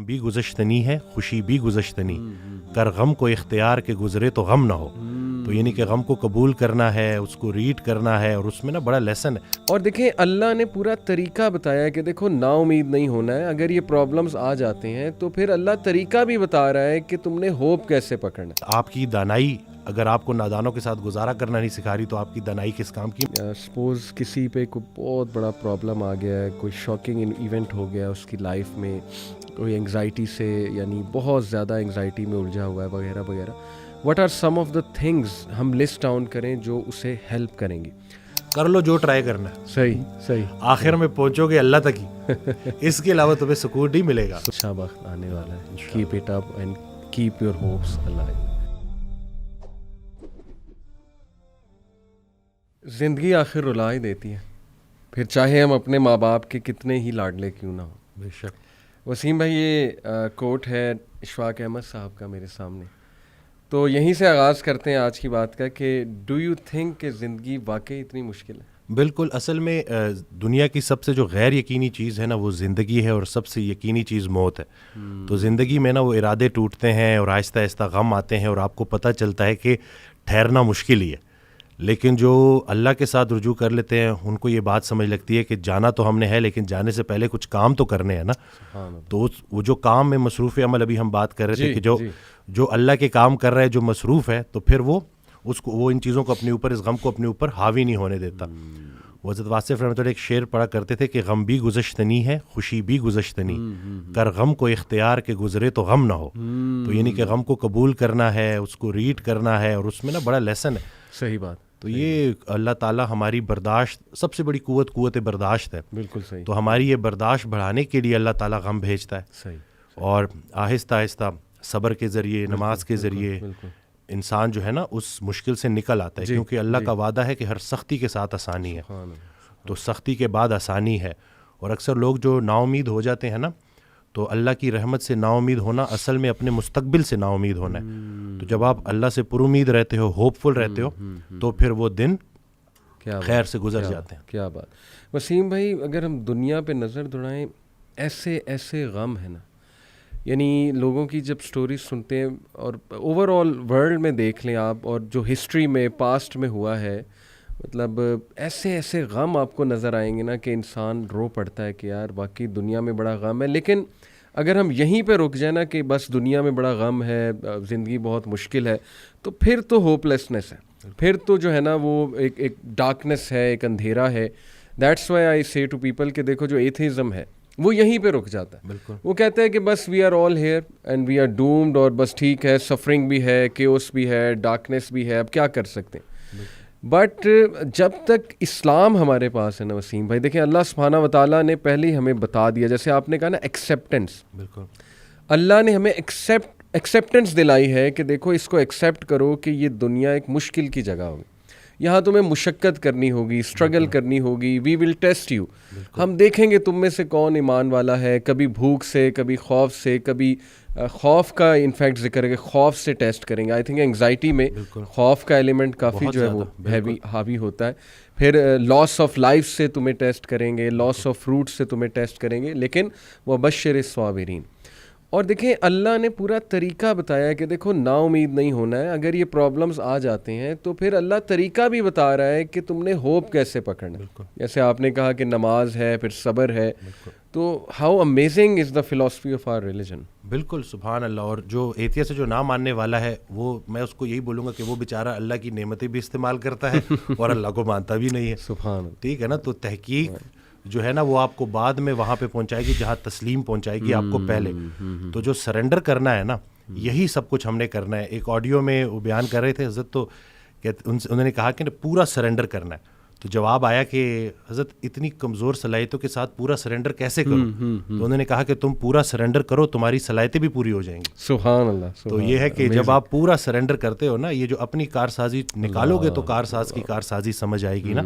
غم بھی گزشتنی ہے خوشی بھی گزشتنی، کر غم کو اختیار کے گزرے تو غم نہ ہو. تو یعنی کہ غم کو قبول کرنا ہے، اس کو ریڈ کرنا ہے، اور اس میں نا بڑا لیسن ہے. اور دیکھیں اللہ نے پورا طریقہ بتایا کہ دیکھو نا امید نہیں ہونا ہے. اگر یہ پرابلمز آ جاتے ہیں تو پھر اللہ طریقہ بھی بتا رہا ہے کہ تم نے ہوپ کیسے پکڑنا ہے. آپ کی دانائی اگر آپ کو نادانوں کے ساتھ گزارا کرنا نہیں سکھا رہی تو آپ کی دانائی کس کام کی؟ سپوز کسی پہ کوئی بہت بڑا پرابلم آ گیا ہے، کوئی شاکنگ ایونٹ ہو گیا اس کی لائف میں، کوئی انگزائٹی سے یعنی بہت زیادہ انگزائٹی میں الجھا ہوا ہے وغیرہ وغیرہ. What are some of the things ہم لسٹ ڈاؤن کریں جو اسے ہیلپ کریں گی؟ کر لو جو ٹرائی کرنا ہے، صحیح آخر میں پہنچو گے اللہ تک ہی. اس کے علاوہ تمہیں سکون نہیں ملے گا. اچھا وقت آنے والا ہے. Keep it up and keep your hopes alive. زندگی آخر رلا ہی دیتی ہے، پھر چاہے ہم اپنے ماں باپ کے کتنے ہی لاڈلے کیوں نہ ہوں. بے شک. وسیم بھائی یہ کوٹ ہے اشفاق احمد صاحب کا میرے سامنے، تو یہیں سے آغاز کرتے ہیں آج کی بات کا کہ ڈو یو تھنک کہ زندگی واقعی اتنی مشکل ہے؟ بالکل. اصل میں دنیا کی سب سے جو غیر یقینی چیز ہے نا وہ زندگی ہے، اور سب سے یقینی چیز موت ہے. تو زندگی میں نا وہ ارادے ٹوٹتے ہیں اور آہستہ آہستہ غم آتے ہیں، اور آپ کو پتہ چلتا ہے کہ ٹھہرنا مشکل ہی ہے. لیکن جو اللہ کے ساتھ رجوع کر لیتے ہیں ان کو یہ بات سمجھ لگتی ہے کہ جانا تو ہم نے ہے، لیکن جانے سے پہلے کچھ کام تو کرنے ہیں نا. تو وہ جو کام میں مصروف عمل ابھی ہم بات کر رہے تھے کہ جو اللہ کے کام کر رہا ہے، جو مصروف ہے، تو پھر وہ ان چیزوں کو اپنے اوپر، اس غم کو اپنے اوپر حاوی نہیں ہونے دیتا. حضرت واصف رحمۃ اللہ ایک شعر پڑھا کرتے تھے کہ غم بھی گزشتنی ہے خوشی بھی گزشتنی، کر غم کو اختیار کے گزرے تو غم نہ ہو. تو یعنی کہ غم کو قبول کرنا ہے، اس کو ریڈ کرنا ہے، اور اس میں نا بڑا لیسن ہے. صحیح بات. تو یہ اللہ تعالیٰ ہماری برداشت، سب سے بڑی قوت برداشت ہے. بالکل صحیح. تو ہماری یہ برداشت بڑھانے کے لیے اللہ تعالیٰ غم بھیجتا ہے. صحیح. اور آہستہ آہستہ صبر کے ذریعے، نماز کے ذریعے انسان جو ہے نا اس مشکل سے نکل آتا ہے. کیونکہ اللہ کا وعدہ ہے کہ ہر سختی کے ساتھ آسانی ہے. تو سختی کے بعد آسانی ہے. اور اکثر لوگ جو نا امید ہو جاتے ہیں نا، تو اللہ کی رحمت سے نا امید ہونا اصل میں اپنے مستقبل سے نا امید ہونا ہے. تو جب آپ اللہ سے پر امید رہتے ہو، ہوپ فل رہتے ہو، تو پھر وہ دن خیر سے گزر جاتے ہیں. کیا بات. وسیم بھائی اگر ہم دنیا پہ نظر دوڑائیں، ایسے غم ہے نا، یعنی لوگوں کی جب سٹوریز سنتے ہیں اور اوور آل ورلڈ میں دیکھ لیں آپ، اور جو ہسٹری میں پاسٹ میں ہوا ہے، مطلب ایسے غم آپ کو نظر آئیں گے نا کہ انسان رو پڑتا ہے کہ یار واقعی دنیا میں بڑا غم ہے. لیکن اگر ہم یہیں پہ رک جائیں نا کہ بس دنیا میں بڑا غم ہے، زندگی بہت مشکل ہے، تو پھر تو ہوپ لیسنس ہے، پھر تو جو ہے نا وہ ایک ڈارکنس ہے، ایک اندھیرا ہے. دیٹس وائی آئی سے ٹو پیپل کہ دیکھو جو ایتھیزم ہے وہ یہیں پہ رک جاتا ہے. بالکل. وہ کہتے ہیں کہ بس we are all here and we are doomed, اور بس ٹھیک ہے، سفرنگ بھی ہے، کیوس بھی ہے، ڈارکنیس بھی ہے، اب کیا کر سکتے ہیں. بٹ جب تک اسلام ہمارے پاس ہے نا وسیم بھائی، دیکھیں اللہ سبحانہ و تعالیٰ نے پہلے ہی ہمیں بتا دیا، جیسے آپ نے کہا نا ایکسیپٹنس. بالکل. اللہ نے ہمیں ایکسیپٹنس دلائی ہے کہ دیکھو اس کو ایکسیپٹ کرو کہ یہ دنیا ایک مشکل کی جگہ ہوگی، یہاں تمہیں مشقت کرنی ہوگی، اسٹرگل کرنی ہوگی. وی ول ٹیسٹ یو. ہم دیکھیں گے تم میں سے کون ایمان والا ہے. کبھی بھوک سے، کبھی خوف سے، کبھی خوف کا انفیکٹ ذکر ہے کہ خوف سے ٹیسٹ کریں گے. آئی تھنک انگزائٹی میں خوف کا ایلیمنٹ کافی جو ہے وہ حاوی ہوتا ہے. پھر لاس آف لائف سے تمہیں ٹیسٹ کریں گے، لاس آف فروٹ سے تمہیں ٹیسٹ کریں گے. لیکن وبشر الصابرین. اور دیکھیں اللہ نے پورا طریقہ بتایا ہے کہ دیکھو نا امید نہیں ہونا ہے. اگر یہ پرابلمز آ جاتے ہیں تو پھر اللہ طریقہ بھی بتا رہا ہے کہ تم نے ہوپ کیسے پکڑنا ہے. جیسے آپ نے کہا کہ نماز ہے، پھر صبر ہے. تو how amazing is the philosophy of our religion. بالکل سبحان اللہ. اور جو ایتھیسٹ سے جو نہ ماننے والا ہے، وہ میں اس کو یہی بولوں گا کہ وہ بیچارہ اللہ کی نعمتیں بھی استعمال کرتا ہے اور اللہ کو مانتا بھی نہیں ہے. سبحان اللہ. ٹھیک ہے نا. تو تحقیق جو ہے نا وہ آپ کو بعد میں وہاں پہ پہنچائے گی جہاں تسلیم پہنچائے گی آپ کو پہلے. تو جو سرنڈر کرنا ہے نا، یہی سب کچھ ہم نے کرنا ہے. ایک آڈیو میں وہ بیان کر رہے تھے حضرت، تو انہوں نے کہا کہ پورا سرنڈر کرنا ہے. تو جواب آیا کہ حضرت اتنی کمزور صلاحیتوں کے ساتھ پورا سرنڈر کیسے کروں؟ تو انہوں نے کہا کہ تم پورا سرنڈر کرو، تمہاری صلاحیتیں بھی پوری ہو جائیں گی. سبحان اللہ. تو یہ ہے کہ جب آپ پورا سرنڈر کرتے ہو نا، یہ جو اپنی کارسازی نکالو گے تو کارساز کی کارسازی سمجھ آئے گی نا.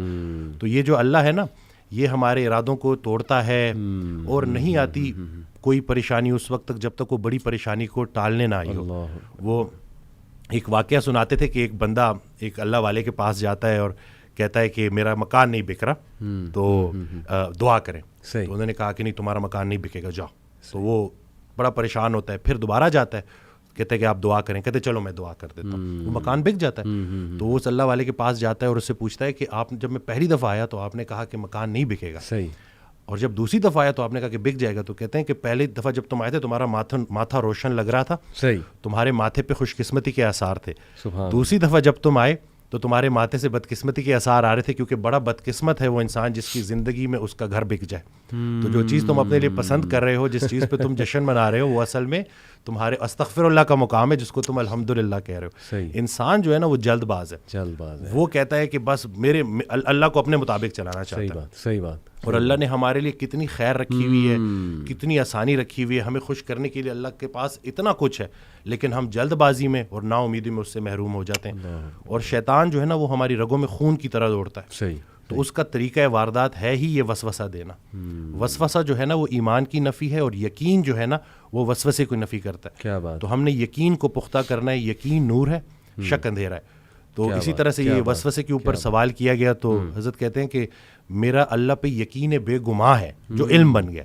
تو یہ جو اللہ ہے نا، یہ ہمارے ارادوں کو توڑتا ہے، اور نہیں آتی کوئی پریشانی اس وقت تک جب تک وہ بڑی پریشانی کو ٹالنے نہ آئی ہو. وہ ایک واقعہ سناتے تھے کہ ایک بندہ ایک اللہ والے کے پاس جاتا ہے اور کہتا ہے کہ میرا مکان نہیں بک رہا، تو دعا کریں. تو انہوں نے کہا کہ نہیں تمہارا مکان نہیں بکے گا، جاؤ. تو وہ بڑا پریشان ہوتا ہے, پھر دوبارہ جاتا ہے, کہتے ہیں کہ آپ دعا کریں, کہتے چلو میں دعا کر دیتا ہوں, وہ مکان بک جاتا ہے. تو وہ اس اللہ والے کے پاس جاتا ہے اور اس سے پوچھتا ہے کہ آپ جب میں پہلی دفعہ آیا تو آپ نے کہا کہ مکان نہیں بکے گا, صحیح, اور جب دوسری دفعہ آیا تو آپ نے کہا کہ بک جائے گا. تو کہتے ہیں کہ پہلی دفعہ جب تم آئے تھے تمہارا ماتھا روشن لگ رہا تھا, صحیح, تمہارے ماتھے پہ خوش قسمتی کے آثار تھے. سبحان, دوسری دفعہ جب تم آئے تو تمہارے ماتھے سے بدقسمتی کے آثار آ رہے تھے, کیونکہ بڑا بدقسمت ہے وہ انسان جس کی زندگی میں اس کا گھر بک جائے. تو جو چیز تم اپنے لیے پسند کر رہے ہو, جس چیز پہ تم جشن منا رہے ہو, وہ اصل میں تمہارے استغفر اللہ کا مقام ہے جس کو تم الحمدللہ کہہ رہے ہو. صحیح, انسان جو ہے نا وہ جلد باز ہے, جلد باز ہے, وہ کہتا ہے کہ بس میرے اللہ کو اپنے مطابق چلانا چاہتا ہے. صحیح بات, صحیح بات. اور اللہ نے ہمارے لیے کتنی خیر رکھی ہوئی ہے, کتنی آسانی رکھی ہوئی ہے, ہمیں خوش کرنے کے لیے اللہ کے پاس اتنا کچھ ہے, لیکن ہم جلد بازی میں اور نا امیدی میں اس سے محروم ہو جاتے ہیں. اور شیطان جو ہے نا وہ ہماری رگوں میں خون کی طرح دوڑتا ہے. صحیح, تو اس کا طریقہ واردات ہے ہی یہ وسوسہ دینا. وسوسہ جو ہے نا وہ ایمان کی نفی ہے, اور یقین جو ہے نا وہ وسوسے کو نفی کرتا ہے. کیا بات, تو ہم نے یقین کو پختہ کرنا ہے, یقین نور ہے, شک اندھیرا ہے. تو اسی طرح سے یہ وسوسے کے اوپر سوال کیا گیا, تو حضرت کہتے ہیں کہ میرا اللہ پہ یقین بے گماں ہے جو علم بن گیا.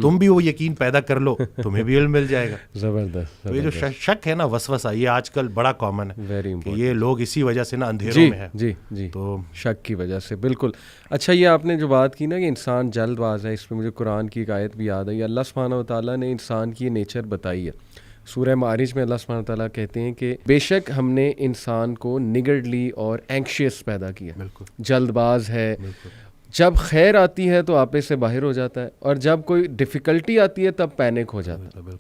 تم بھی وہ یقین پیدا کر لو, تمہیں بھی علم مل جائے گا. زبردست. تو یہ جو شک ہے نا, وسوسہ, یہ آج کل بڑا کامن ہے, ویری کہ یہ لوگ اسی وجہ سے نا اندھیروں میں ہے. جی جی, تو شک کی وجہ سے, بالکل. اچھا, یہ آپ نے جو بات کی نا کہ انسان جلد باز ہے, اس پہ مجھے قرآن کی ایک آیت بھی یاد ہے. اللہ سبحانہ و تعالیٰ نے انسان کی نیچر بتائی ہے. سورہ معارج میں اللہ سبحانہ تعالیٰ کہتے ہیں کہ بے شک ہم نے انسان کو نگرڈلی اور اینکشیس پیدا کیا, جلد باز ہے. جب خیر آتی ہے تو آپے سے باہر ہو جاتا ہے, اور جب کوئی ڈیفیکلٹی آتی ہے تب پینک ہو جاتا ہے.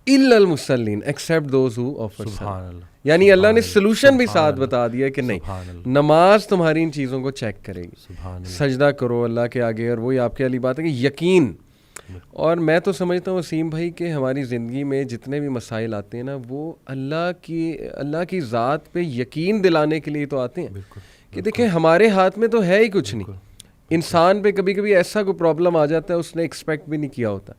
الا المصلین ایکسیپٹ دوز ہو آفر صلاۃ. یعنی اللہ نے سلوشن بھی ساتھ بتا دیا کہ نہیں, نماز تمہاری ان چیزوں کو چیک کرے گی, سجدہ کرو اللہ کے آگے, اور وہی آپ کے علی بات ہے کہ یقین. اور میں تو سمجھتا ہوں وسیم بھائی کہ ہماری زندگی میں جتنے بھی مسائل آتے ہیں نا, وہ اللہ کی ذات پہ یقین دلانے کے لیے تو آتے ہیں کہ دیکھیں ہمارے ہاتھ میں تو ہے ہی کچھ نہیں. انسان پہ کبھی کبھی ایسا کوئی پرابلم آ جاتا ہے اس نے ایکسپیکٹ بھی نہیں کیا ہوتا.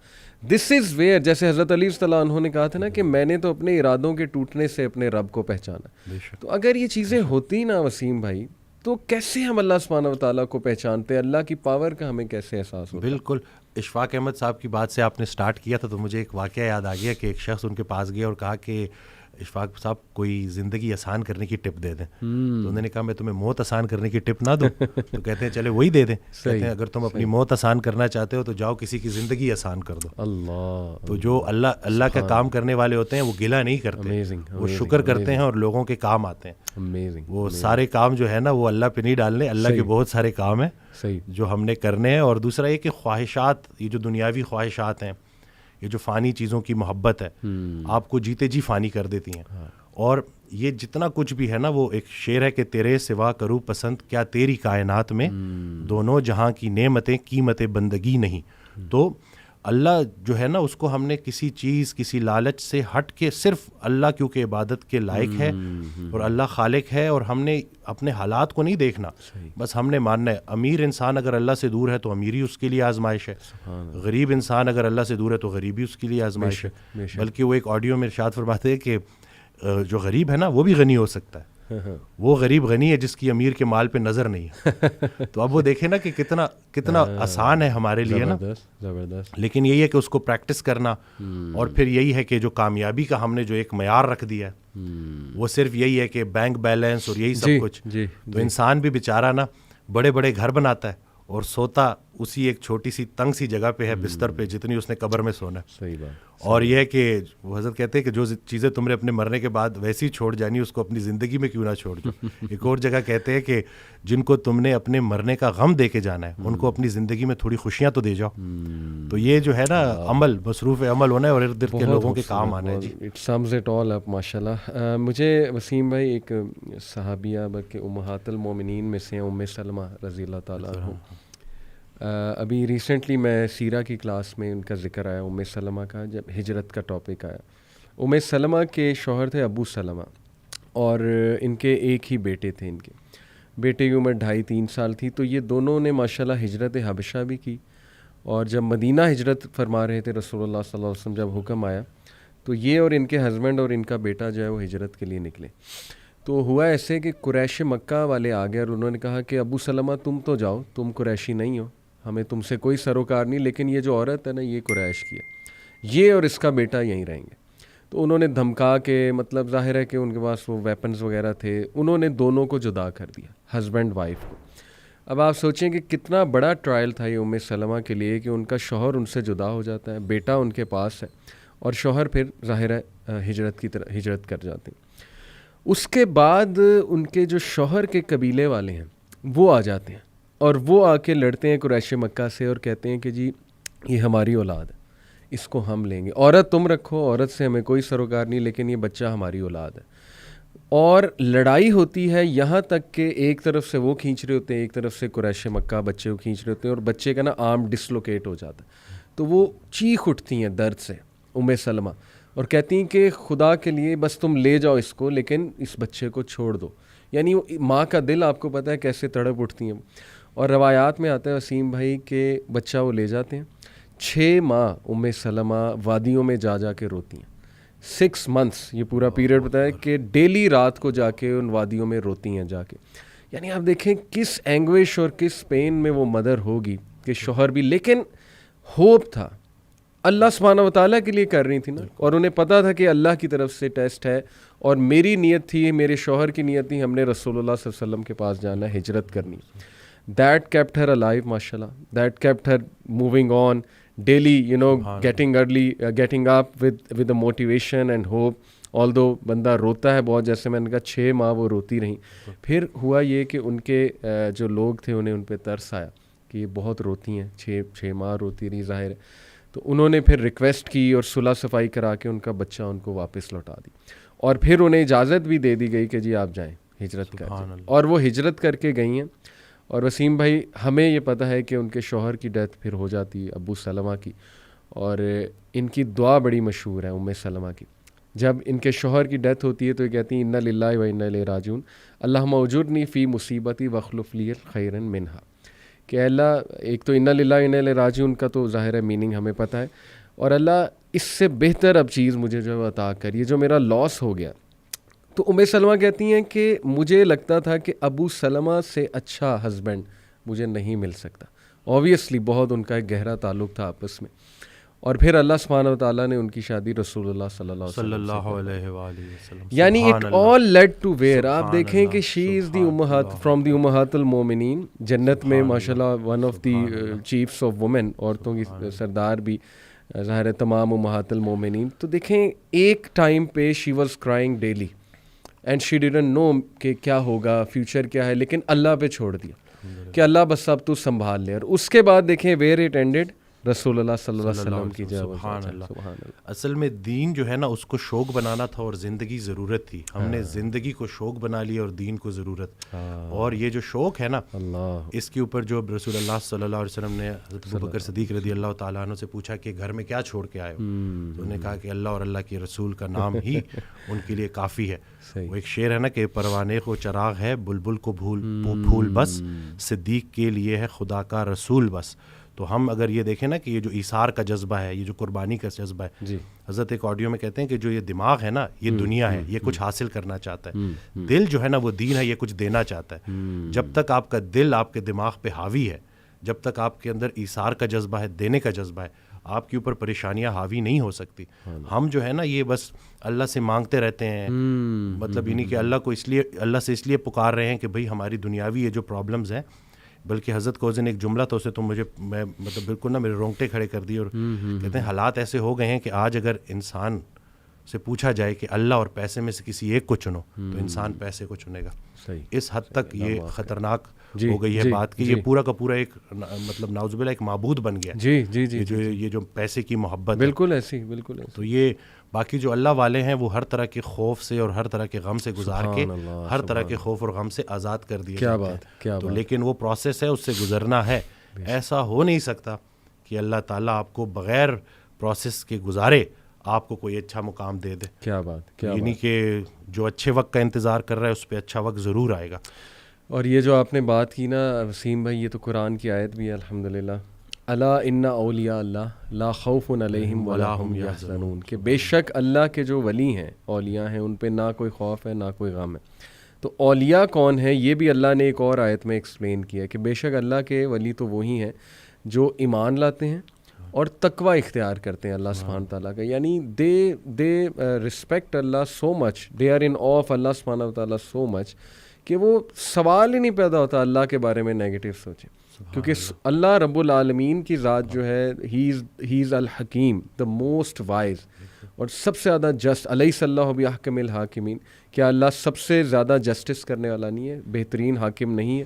دس از ویئر, جیسے حضرت علی رضی اللہ عنہ نے کہا تھا نا کہ میں نے تو اپنے ارادوں کے ٹوٹنے سے اپنے رب کو پہچانا. تو اگر یہ چیزیں ہوتی نا وسیم بھائی, تو کیسے ہم اللہ سبحانہ و تعالیٰ کو پہچانتے, اللہ کی پاور کا ہمیں کیسے احساس ہوتا؟ بالکل. اشفاق احمد صاحب کی بات سے آپ نے سٹارٹ کیا تھا, تو مجھے ایک واقعہ یاد آ گیا کہ ایک شخص ان کے پاس گیا اور کہا کہ اشفاق صاحب کوئی زندگی آسان کرنے کی ٹپ دے دیں. تو انہوں نے کہا میں تمہیں موت آسان کرنے کی ٹپ نہ دوں. تو کہتے ہیں چلے وہی دے دیں. کہتے ہیں اگر تم اپنی موت آسان کرنا چاہتے ہو تو جاؤ کسی کی زندگی آسان کر دو. اللہ. تو جو اللہ کا کام کرنے والے ہوتے ہیں وہ گلہ نہیں کرتے, وہ شکر کرتے ہیں اور لوگوں کے کام آتے ہیں. وہ سارے کام جو ہے نا وہ اللہ پہ نہیں ڈالنے, اللہ کے بہت سارے کام ہیں جو ہم نے کرنے ہیں. اور دوسرا یہ کہ خواہشات, یہ جو دنیاوی خواہشات ہیں, یہ جو فانی چیزوں کی محبت ہے, آپ کو جیتے جی فانی کر دیتی ہیں. اور یہ جتنا کچھ بھی ہے نا, وہ ایک شعر ہے کہ تیرے سوا کروں پسند کیا تیری کائنات میں, دونوں جہاں کی نعمتیں قیمت بندگی نہیں. تو اللہ جو ہے نا اس کو ہم نے کسی چیز, کسی لالچ سے ہٹ کے صرف اللہ کیونکہ عبادت کے لائق ہے اور اللہ خالق ہے, اور ہم نے اپنے حالات کو نہیں دیکھنا, بس ہم نے ماننا ہے. امیر انسان اگر اللہ سے دور ہے تو امیری اس کے لیے آزمائش ہے, غریب انسان اگر اللہ سے دور ہے تو غریبی اس کے لیے آزمائش ہے. بلکہ وہ ایک آڈیو میں ارشاد فرماتے ہیں کہ جو غریب ہے نا وہ بھی غنی ہو سکتا ہے, وہ غریب غنی ہے جس کی امیر کے مال پہ نظر نہیں ہے. تو اب وہ دیکھیں نا کہ کتنا آسان ہے ہمارے لیے نا, لیکن یہی ہے کہ اس کو پریکٹس کرنا. اور پھر یہی ہے کہ جو کامیابی کا ہم نے جو ایک معیار رکھ دیا ہے وہ صرف یہی ہے کہ بینک بیلنس اور یہی سب کچھ. تو انسان بھی بیچارہ نا بڑے بڑے گھر بناتا ہے اور سوتا اسی ایک چھوٹی سی تنگ سی جگہ پہ ہے, بستر پہ, جتنی اس نے قبر میں سونا ہے. صحیح بات. اور یہ ہے کہ وہ حضرت کہتے ہیں کہ جو چیزیں تم نے اپنے مرنے کے بعد ویسی چھوڑ جانی اس کو اپنی زندگی میں کیوں نہ چھوڑ دو. ایک اور جگہ کہتے ہیں کہ جن کو تم نے اپنے مرنے کا غم دے کے جانا ہے ان کو اپنی زندگی میں تھوڑی خوشیاں تو دے جاؤ. تو یہ جو ہے نا عمل, مصروف عمل ہونا ہے اور ارد گرد کے لوگوں کے کام آنا ہے. جی, اٹ سمز اٹ آل اپ ماشاءاللہ. مجھے وسیم بھائی ایک صحابیہ بلکہ امہات المومنین میں سے ام سلمہ رضی اللہ تعالیٰ عنہ, ابھی ریسنٹلی میں سیرہ کی کلاس میں ان کا ذکر آیا ام سلمہ کا, جب ہجرت کا ٹاپک آیا. ام سلمہ کے شوہر تھے ابو سلمہ, اور ان کے ایک ہی بیٹے تھے. ان کے بیٹے کی عمر 2.5-3 سال تھی. تو یہ دونوں نے ماشاءاللہ ہجرت حبشہ بھی کی, اور جب مدینہ ہجرت فرما رہے تھے رسول اللہ صلی اللہ علیہ وسلم, جب حکم آیا تو یہ اور ان کے ہسبینڈ اور ان کا بیٹا جو ہے وہ ہجرت کے لیے نکلے. تو ہوا ایسے کہ قریش مکہ والے آ گئے اور انہوں نے کہا کہ ابو سلمہ تم تو جاؤ, تم قریشی نہیں ہو, ہمیں تم سے کوئی سروکار نہیں, لیکن یہ جو عورت ہے نا یہ قریش کی ہے, یہ اور اس کا بیٹا یہیں رہیں گے. تو انہوں نے دھمکا کے, مطلب ظاہر ہے کہ ان کے پاس وہ ویپنز وغیرہ تھے, انہوں نے دونوں کو جدا کر دیا, ہسبینڈ وائف کو. اب آپ سوچیں کہ کتنا بڑا ٹرائل تھا یہ ام سلمہ کے لیے کہ ان کا شوہر ان سے جدا ہو جاتا ہے, بیٹا ان کے پاس ہے, اور شوہر پھر ظاہر ہے ہجرت کر جاتے ہیں. اس کے بعد ان کے جو شوہر کے قبیلے والے ہیں وہ آ جاتے ہیں, اور وہ آ کے لڑتے ہیں قریش مکہ سے اور کہتے ہیں کہ جی یہ ہماری اولاد ہے, اس کو ہم لیں گے, عورت تم رکھو, عورت سے ہمیں کوئی سروکار نہیں, لیکن یہ بچہ ہماری اولاد ہے. اور لڑائی ہوتی ہے یہاں تک کہ ایک طرف سے وہ کھینچ رہے ہوتے ہیں, ایک طرف سے قریش مکہ بچے کو کھینچ رہے ہوتے ہیں, اور بچے کا نا آرم ڈسلوکیٹ ہو جاتا ہے. تو وہ چیخ اٹھتی ہیں درد سے ام سلمہ, اور کہتی ہیں کہ خدا کے لیے بس تم لے جاؤ اس کو, لیکن اس بچے کو چھوڑ دو. یعنی ماں کا دل آپ کو پتہ ہے کیسے تڑپ اٹھتی ہیں. اور روایات میں آتا ہے وسیم بھائی کہ بچہ وہ لے جاتے ہیں, 6 ماہ ام سلمہ وادیوں میں جا کے روتی ہیں, 6 months, یہ پورا پیریڈ بتایا کہ ڈیلی رات کو جا کے ان وادیوں میں روتی ہیں جا کے. یعنی آپ دیکھیں کس اینگوش اور کس پین میں وہ مدر ہوگی کہ شوہر بھی, لیکن ہوپ تھا, اللہ سبحانہ و تعالیٰ کے لیے کر رہی تھی نا, اور انہیں پتا تھا کہ اللہ کی طرف سے ٹیسٹ ہے, اور میری نیت تھی, میرے شوہر کی نیت تھی, ہم نے رسول اللہ صلی اللہ علیہ وسلم کے پاس جانا, ہجرت کرنی. That kept her alive, mashallah. That kept her moving on daily, getting early, getting up with the motivation and hope. Although بندہ روتا ہے بہت, جیسے میں نے کہا 6 ماہ وہ روتی رہیں. پھر ہوا یہ کہ ان کے جو لوگ تھے انہیں ان پہ ترس آیا کہ یہ بہت روتی ہیں, 6 ماہ روتی رہی ظاہر ہے. تو انہوں نے پھر ریکویسٹ کی اور صلح صفائی کرا کے ان کا بچہ ان کو واپس لوٹا دی, اور پھر انہیں اجازت بھی دے دی گئی کہ جی آپ جائیں, ہجرت کر جائیں. اور وہ ہجرت کر کے گئی ہیں. اور وسیم بھائی ہمیں یہ پتہ ہے کہ ان کے شوہر کی ڈیتھ پھر ہو جاتی ہے, ابو سلمہ کی, اور ان کی دعا بڑی مشہور ہے ام سلمہ کی. جب ان کے شوہر کی ڈیتھ ہوتی ہے تو یہ کہتی ہیں انا للہ و انا الیہ راجعون, اللہم اجرنی فی مصیبتی واخلف لی خیرا منہا. کہ اللہ, ایک تو انا للہ و انا الیہ راجعون کا تو ظاہر ہے میننگ ہمیں پتہ ہے, اور اللہ اس سے بہتر اب چیز مجھے جو عطا کر, یہ جو میرا لاس ہو گیا. تو ام سلمہ کہتی ہیں کہ مجھے لگتا تھا کہ ابو سلمہ سے اچھا ہسبینڈ مجھے نہیں مل سکتا. اوبویسلی بہت ان کا ایک گہرا تعلق تھا آپس میں, اور پھر اللہ سبحانہ و تعالیٰ نے ان کی شادی رسول اللہ صلی اللہ علیہ وسلم, یعنی it all lead to where. آپ دیکھیں کہ شی از دی امہات فرام دی امہات المومنین, جنت میں ماشاءاللہ one of the chiefs of women, عورتوں کی سردار بھی ظاہر ہے تمام امہات المومنین. تو دیکھیں ایک ٹائم پہ she was crying daily and she didn't know کہ کیا ہوگا, فیوچر کیا ہے, لیکن اللہ پہ چھوڑ دیا کہ اللہ بس اب تو سنبھال لے. اور اس کے بعد دیکھیں ویئر اٹ اینڈڈ, رسول اللہ صلی اللہ علیہ وسلم کی جاب. سبحان اللہ. اصل میں دین جو ہے نا اس کو شوق بنانا تھا اور زندگی ضرورت تھی. ہم نے زندگی کو شوق بنا لیا اور دین کو ضرورت. اور یہ جو شوق ہے نا اس کے اوپر جو رسول اللہ صلی اللہ علیہ وسلم نے حضرت ابوبکر صدیق رضی اللہ تعالیٰ عنہ سے پوچھا کہ گھر میں کیا چھوڑ کے آئے ہو, تو انہوں نے کہا کہ اللہ اور اللہ کے رسول کا نام ہی ان کے لیے کافی ہے. وہ ایک شعر ہے نا کہ پروانے کو چراغ ہے, بلبل کو پھول بس, صدیق کے لیے ہے خدا کا رسول بس. تو ہم اگر یہ دیکھیں نا کہ یہ جو ایثار کا جذبہ ہے, یہ جو قربانی کا جذبہ ہے, حضرت ایک آڈیو میں کہتے ہیں کہ جو یہ دماغ ہے نا یہ دنیا ہے, یہ کچھ حاصل کرنا چاہتا ہے. دل جو ہے نا وہ دین ہے, یہ کچھ دینا چاہتا ہے. جب تک آپ کا دل آپ کے دماغ پہ حاوی ہے, جب تک آپ کے اندر ایثار کا جذبہ ہے, دینے کا جذبہ ہے, آپ کے اوپر پریشانیاں حاوی نہیں ہو سکتی. ہم جو ہے نا یہ بس اللہ سے مانگتے رہتے ہیں, مطلب یعنی کہ اللہ سے اس لیے پکار رہے ہیں کہ بھئی ہماری دنیاوی یہ جو پرابلمز ہیں. بلکہ حضرت کو نے ایک جملہ تو اسے تم میں مطلب بالکل نا میرے رونگٹے کھڑے کر دیے, اور کہتے ہیں حالات ایسے ہو گئے ہیں کہ آج اگر انسان سے پوچھا جائے کہ اللہ اور پیسے میں سے کسی ایک کو چنو تو انسان پیسے کو چنے گا. اس حد تک یہ خطرناک ہو گئی ہے بات کہ یہ پورا کا پورا ایک مطلب نعوذ باللہ ایک معبود بن گیا. یہ جو پیسے کی محبت بالکل ایسی. تو یہ باقی جو اللہ والے ہیں وہ ہر طرح کے خوف سے اور ہر طرح کے غم سے گزار کے ہر طرح کے خوف اور غم سے آزاد کر دیے. کیا بات. تو لیکن وہ پروسیس ہے, اس سے گزرنا ہے. ایسا ہو نہیں سکتا کہ اللہ تعالیٰ آپ کو بغیر پروسیس کے گزارے آپ کو کوئی اچھا مقام دے دے. کیا بات. یعنی کہ جو اچھے وقت کا انتظار کر رہا ہے اس پہ اچھا وقت ضرور آئے گا. اور یہ جو آپ نے بات کی نا وسیم بھائی, یہ تو قرآن کی آیت بھی ہے الحمدللہ, الا ان اولیاء اللہ لا خوف علیہم ولا ہم یحزنون, کہ بے شک اللہ کے جو ولی ہیں, اولیاء ہیں, ان پہ نہ کوئی خوف ہے نہ کوئی غم ہے. تو اولیاء کون ہیں یہ بھی اللہ نے ایک اور آیت میں ایکسپلین کیا کہ بے شک اللہ کے ولی تو وہی ہیں جو ایمان لاتے ہیں اور تقوی اختیار کرتے ہیں اللہ سبحانہ تعالیٰ کا. یعنی they respect Allah so much, they are in of Allah سبحانہ تعالیٰ سو مچ کہ وہ سوال ہی نہیں پیدا ہوتا اللہ کے بارے میں نیگیٹو سوچیں, کیونکہ اللہ رب العالمین کی ذات جو ہے ہی از الحکیم, دا موسٹ وائز, اور سب سے زیادہ جسٹ. الیس اللہ بأحکم الحاکمین, کیا اللہ سب سے زیادہ جسٹس کرنے والا نہیں ہے, بہترین حاکم نہیں ہے؟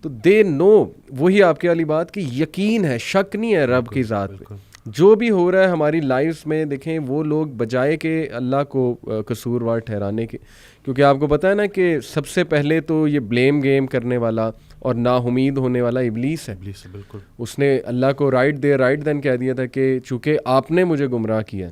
تو دے نو, وہی آپ کی والی بات کہ یقین ہے, شک نہیں ہے رب کی ذات پہ. جو بھی ہو رہا ہے ہماری لائفز میں, دیکھیں وہ لوگ بجائے کہ اللہ کو قصوروار ٹھہرانے کے, کیونکہ آپ کو پتہ ہے نا کہ سب سے پہلے تو یہ بلیم گیم کرنے والا اور نا امید ہونے والا ابلیس ہے. بالکل. اس نے اللہ کو رائٹ دین کہہ دیا تھا کہ چونکہ آپ نے مجھے گمراہ کیا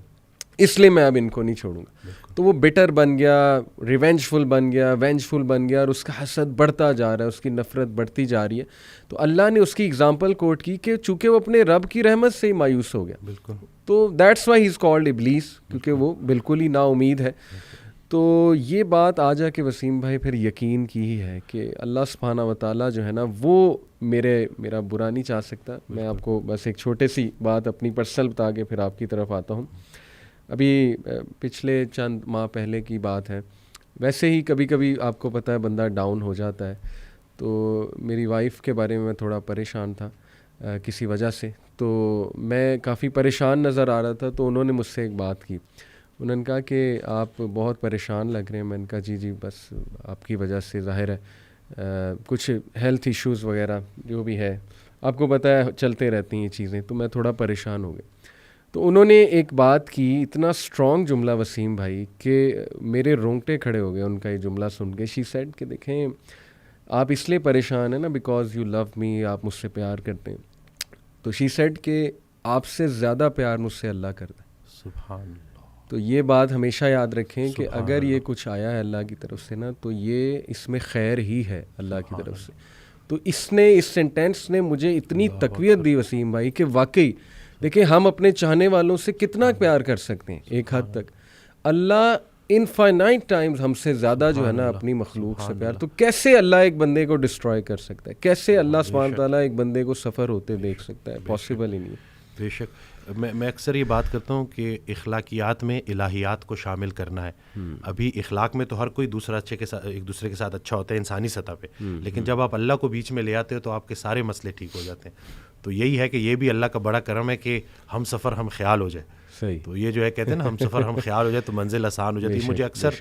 اس لیے میں اب ان کو نہیں چھوڑوں گا. تو وہ بٹر بن گیا, ریونجفل بن گیا, وینجفل بن گیا, اور اس کا حسد بڑھتا جا رہا ہے, اس کی نفرت بڑھتی جا رہی ہے. تو اللہ نے اس کی اگزامپل کوٹ کی کہ چونکہ وہ اپنے رب کی رحمت سے ہی مایوس ہو گیا, بالکل, تو that's why he is called ابلیس, کیونکہ وہ بالکل ہی نا امید ہے. تو یہ بات آ جا کے وسیم بھائی پھر یقین کی ہی ہے کہ اللہ سبحانہ و تعالیٰ جو ہے نا وہ میرا برا نہیں چاہ سکتا. میں آپ کو بس ایک چھوٹے سی بات اپنی پرسنل بتا کے پھر آپ کی طرف آتا ہوں. ابھی پچھلے چند ماہ پہلے کی بات ہے, ویسے ہی کبھی کبھی آپ کو پتہ ہے بندہ ڈاؤن ہو جاتا ہے. تو میری وائف کے بارے میں تھوڑا پریشان تھا کسی وجہ سے, تو میں کافی پریشان نظر آ رہا تھا. تو انہوں نے مجھ سے ایک بات کی, انہوں نے کہا کہ آپ بہت پریشان لگ رہے ہیں. میں نے کہا جی بس آپ کی وجہ سے, ظاہر ہے کچھ ہیلتھ ایشوز وغیرہ جو بھی ہے, آپ کو پتہ ہے چلتے رہتی ہیں یہ چیزیں, تو میں تھوڑا پریشان ہو گیا. تو انہوں نے ایک بات کی, اتنا اسٹرانگ جملہ وسیم بھائی کہ میرے رونگٹے کھڑے ہو گئے ان کا یہ جملہ سن کے. شی سیڈ کہ دیکھیں آپ اس لیے پریشان ہیں نا بیکاز یو لو می, آپ مجھ سے پیار کرتے ہیں. تو شی سیڈ کہ آپ سے زیادہ پیار مجھ سے اللہ کرتا ہے. سبحان اللہ. تو یہ بات ہمیشہ یاد رکھیں کہ اگر یہ کچھ آیا ہے اللہ کی طرف سے نا, تو یہ اس میں خیر ہی ہے اللہ کی طرف سے. تو اس سینٹینس نے مجھے اتنی تقویت دی وسیم بھائی کہ واقعی دیکھیں ہم اپنے چاہنے والوں سے کتنا پیار کر سکتے ہیں ایک حد تک, اللہ انفائنائٹ ٹائمز ہم سے زیادہ جو ہے نا اپنی مخلوق سے پیار. تو کیسے اللہ ایک بندے کو ڈسٹرائے کر سکتا ہے, کیسے اللہ سبحانہ تعالیٰ ایک بندے کو سفر ہوتے دیکھ سکتا ہے؟ پاسبل ہی نہیں. بے شک. میں اکثر یہ بات کرتا ہوں کہ اخلاقیات میں الہیات کو شامل کرنا ہے. ابھی اخلاق میں تو ہر کوئی ایک دوسرے کے ساتھ اچھا ہوتا ہے انسانی سطح پہ, لیکن جب آپ اللہ کو بیچ میں لے آتے ہو تو آپ کے سارے مسئلے ٹھیک ہو جاتے ہیں. تو یہی ہے کہ یہ بھی اللہ کا بڑا کرم ہے کہ ہم سفر ہم خیال ہو جائے. صحیح. تو یہ جو ہے کہتے ہیں نا ہم سفر ہم خیال ہو جائے تو منزل آسان ہو جاتی ہے. مجھے اکثر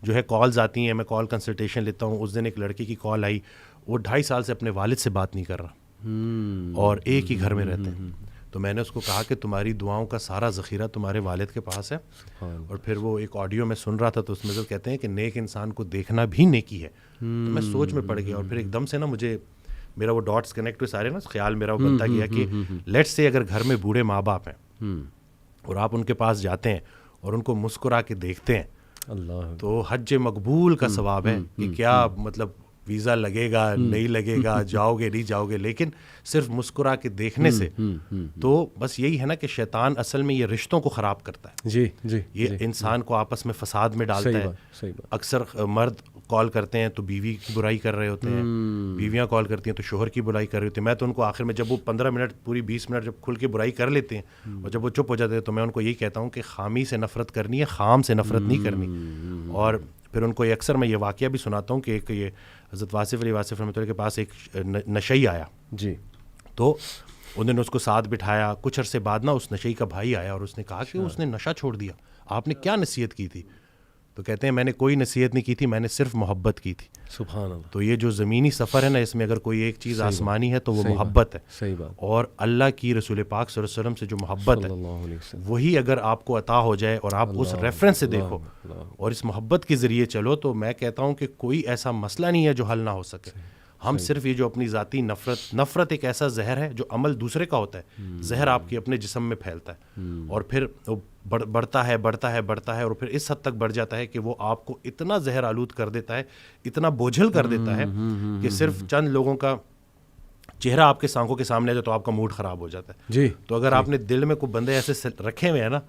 جو ہے کالز آتی ہیں, میں کال کنسلٹیشن لیتا ہوں. اس دن ایک لڑکی کی کال آئی, وہ 2.5 سال سے اپنے والد سے بات نہیں کر رہا اور ایک ہی گھر میں رہتے ہیں. تو میں نے اس کو کہا کہ تمہاری دعاؤں کا سارا ذخیرہ تمہارے والد کے پاس ہے. اور پھر وہ ایک آڈیو میں سن رہا تھا تو اس میں کہتے ہیں کہ نیک انسان کو دیکھنا بھی نیکی ہے. تو میں سوچ میں پڑ گیا اور پھر ایک دم سے نا مجھے میرا وہ ڈاٹس کنیکٹ ہوئے سارے نا, خیال میرا وہ بنتا گیا کہ لیٹس سے اگر گھر میں بوڑھے ماں باپ ہیں اور آپ ان کے پاس جاتے ہیں اور ان کو مسکرا کے دیکھتے ہیں, اللہ تو حج مقبول کا ثواب ہے. کہ کیا مطلب ویزا لگے گا نہیں لگے گا, جاؤ گے نہیں جاؤ گے, لیکن صرف مسکرا کے دیکھنے سے. تو بس یہی ہے نا کہ شیطان اصل میں یہ رشتوں کو خراب کرتا ہے. جی جی. یہ انسان کو آپس میں فساد میں ڈالتا ہے. اکثر مرد کال کرتے ہیں تو بیوی کی برائی کر رہے ہوتے ہیں, بیویاں کال کرتی ہیں تو شوہر کی برائی کر رہے ہوتے ہیں. میں تو ان کو آخر میں جب وہ 15 منٹ پوری 20 منٹ جب کھل کے برائی کر لیتے ہیں اور جب وہ چپ ہو جاتے ہیں تو میں ان کو یہی کہتا ہوں کہ خامی سے نفرت کرنی ہے, خام سے نفرت نہیں کرنی. اور پھر ان کو اکثر میں یہ واقعہ بھی سناتا ہوں کہ ایک یہ حضرت واصف علی واصف رحمۃ اللہ کے پاس ایک نشئی آیا. جی. تو انہوں نے اس کو ساتھ بٹھایا. کچھ عرصے بعد نا اس نشئی کا بھائی آیا اور اس نے کہا کہ اس نے نشہ چھوڑ دیا, آپ نے کیا نصیحت کی تھی؟ تو کہتے ہیں میں نے کوئی نصیحت نہیں کی تھی, میں نے صرف محبت کی تھی. سبحان اللہ. تو یہ جو زمینی سفر ہے نا, اس میں اگر کوئی ایک چیز آسمانی ہے تو وہ محبت ہے. صحیح بات. اور اللہ کی رسول پاک صلی اللہ علیہ وسلم سے جو محبت ہے وہی اگر آپ کو عطا ہو جائے اور آپ اس ریفرنس سے دیکھو اور اس محبت کے ذریعے چلو, تو میں کہتا ہوں کہ کوئی ایسا مسئلہ نہیں ہے جو حل نہ ہو سکے. ہم صرف یہ جو اپنی ذاتی نفرت ایک ایسا زہر ہے جو عمل دوسرے کا ہوتا ہے, زہر آپ کے اپنے جسم میں پھیلتا ہے اور پھر بڑھتا ہے اور پھر اس حد تک بڑھ جاتا ہے کہ وہ آپ کو اتنا زہر آلود کر دیتا ہے, اتنا بوجھل کر دیتا ہے کہ صرف چند لوگوں کا چہرہ آپ کے آنکھوں کے سامنے آ جائے تو آپ کا موڈ خراب ہو جاتا ہے. جی. تو اگر آپ نے دل میں کوئی بندے ایسے رکھے ہوئے ہیں نا,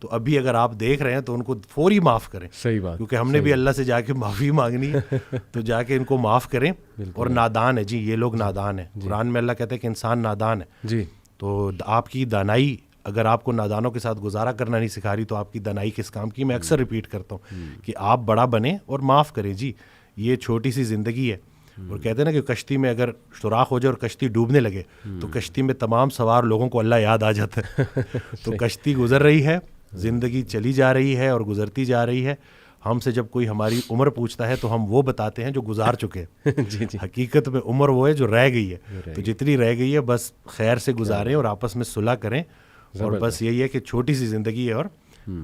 تو ابھی اگر آپ دیکھ رہے ہیں تو ان کو فوری معاف کریں. صحیح بات. کیونکہ ہم نے بھی اللہ سے جا کے معافی مانگنی ہے, تو جا کے ان کو معاف کریں. اور نادان ہے جی, یہ لوگ نادان ہیں. قرآن میں اللہ کہتا ہے کہ انسان نادان ہے. جی. تو آپ کی دانائی اگر آپ کو نادانوں کے ساتھ گزارا کرنا نہیں سکھا رہی تو آپ کی دانائی کس کام کی. میں اکثر ریپیٹ کرتا ہوں کہ آپ بڑا بنیں اور معاف کریں. جی یہ چھوٹی سی زندگی ہے, اور کہتے ہیں نا کہ کشتی میں اگر سوراخ ہو جائے اور کشتی ڈوبنے لگے تو کشتی میں تمام سوار لوگوں کو اللہ یاد آ جاتا ہے. تو کشتی گزر رہی ہے, زندگی چلی جا رہی ہے اور گزرتی جا رہی ہے. ہم سے جب کوئی ہماری عمر پوچھتا ہے تو ہم وہ بتاتے ہیں جو گزار چکے ہیں. حقیقت میں عمر وہ ہے جو رہ گئی ہے. تو جتنی رہ گئی ہے بس خیر سے گزاریں اور آپس میں صلح کریں, اور بس یہی ہے کہ چھوٹی سی زندگی ہے اور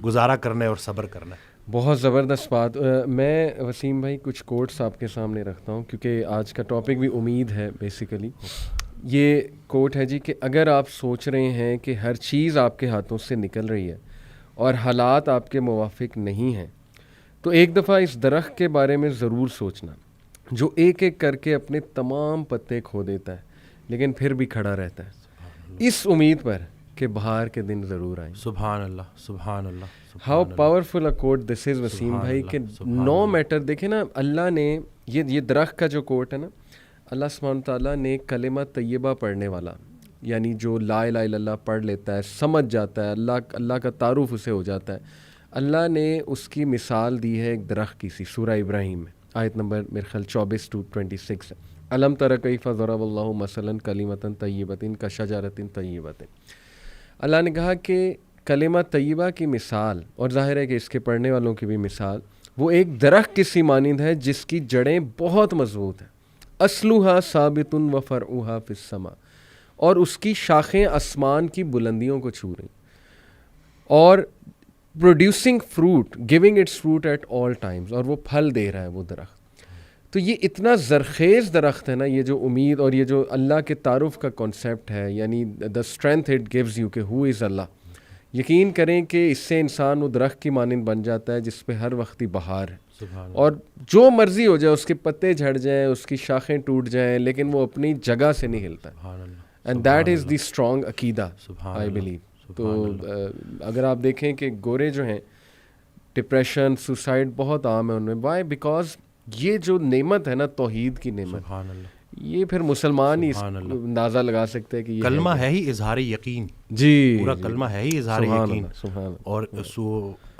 گزارا کرنا ہے اور صبر کرنا ہے. بہت زبردست بات. میں وسیم بھائی کچھ کوٹس آپ کے سامنے رکھتا ہوں کیونکہ آج کا ٹاپک بھی امید ہے بیسیکلی. یہ کوٹ ہے جی کہ اگر آپ سوچ رہے ہیں کہ ہر چیز آپ کے ہاتھوں سے نکل رہی ہے اور حالات آپ کے موافق نہیں ہیں تو ایک دفعہ اس درخت کے بارے میں ضرور سوچنا جو ایک ایک کر کے اپنے تمام پتے کھو دیتا ہے لیکن پھر بھی کھڑا رہتا ہے, اس امید پر کہ بہار کے دن ضرور آئیں. سبحان اللہ, سبحان اللہ. ہاؤ پاورفل اے کوٹ دس از وسیم بھائی کہ نو میٹر. دیکھیں نا اللہ نے یہ درخت کا جو کوٹ ہے نا, اللہ سبحانہ تعالیٰ نے کلمہ طیبہ پڑھنے والا, یعنی جو لا الہ الا اللہ پڑھ لیتا ہے, سمجھ جاتا ہے, اللہ کا تعارف اسے ہو جاتا ہے, اللہ نے اس کی مثال دی ہے ایک درخت کی سی سورہ ابراہیم میں, آیت نمبر میرے خیال 24-26 ہے. الم تر کیف ضرب اللہ مثلا کلمۃ طیبۃ کشجرۃ طیبۃ. اللہ نے کہا کہ کلمہ طیبہ کی مثال, اور ظاہر ہے کہ اس کے پڑھنے والوں کی بھی مثال, وہ ایک درخت کی سی مانند ہے جس کی جڑیں بہت مضبوط ہیں. اصلھا ثابت و فرعھا فی السماء, اور اس کی شاخیں آسمان کی بلندیوں کو چھو رہی, اور producing fruit, giving its fruit at all times, اور وہ پھل دے رہا ہے وہ درخت. تو یہ اتنا زرخیز درخت ہے نا, یہ جو امید اور یہ جو اللہ کے تعارف کا کانسیپٹ ہے, یعنی the strength it gives you کہ ہو از اللہ. یقین کریں کہ اس سے انسان وہ درخت کی مانند بن جاتا ہے جس پہ ہر وقت ہی بہار ہے, اور جو مرضی ہو جائے, اس کے پتے جھڑ جائیں, اس کی شاخیں ٹوٹ جائیں, لیکن وہ اپنی جگہ سے نہیں ہلتا. And that is the strong عقیدہ آئی بلیو. تو اگر آپ دیکھیں کہ گورے جو ہیں, ڈپریشن, سوسائڈ بہت عام ہے ان میں. وائی؟ بیکاز یہ جو نعمت ہے نا, توحید کی نعمت, یہ پھر مسلمان ہی اندازہ لگا سکتے ہیں کہ یہ کلمہ ہے ہی اظہار یقین. جی پورا کلمہ ہے ہی اظہار یقین. اور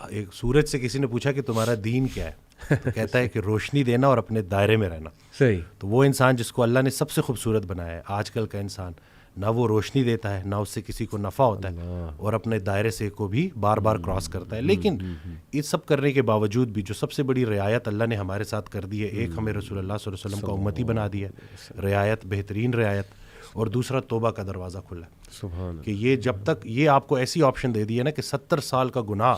ایک سورج سے کسی نے پوچھا کہ تمہارا دین کیا ہے, تو کہتا ہے کہ روشنی دینا اور اپنے دائرے میں رہنا. صحیح. تو وہ انسان جس کو اللہ نے سب سے خوبصورت بنایا ہے, آج کل کا انسان نہ وہ روشنی دیتا ہے, نہ اس سے کسی کو نفع ہوتا ہے, اور اپنے دائرے سے کو بھی بار بار کراس کرتا ہے. لیکن یہ سب کرنے کے باوجود بھی جو سب سے بڑی رعایت اللہ نے ہمارے ساتھ کر دی ہے, ایک ہمیں رسول اللہ صلی اللہ علیہ وسلم کا امتی بنا دیا ہے, رعایت, بہترین رعایت, اور دوسرا توبہ کا دروازہ کھلا ہے. کہ یہ جب تک یہ آپ کو ایسی آپشن دے دی ہے نا کہ 70 سال کا گناہ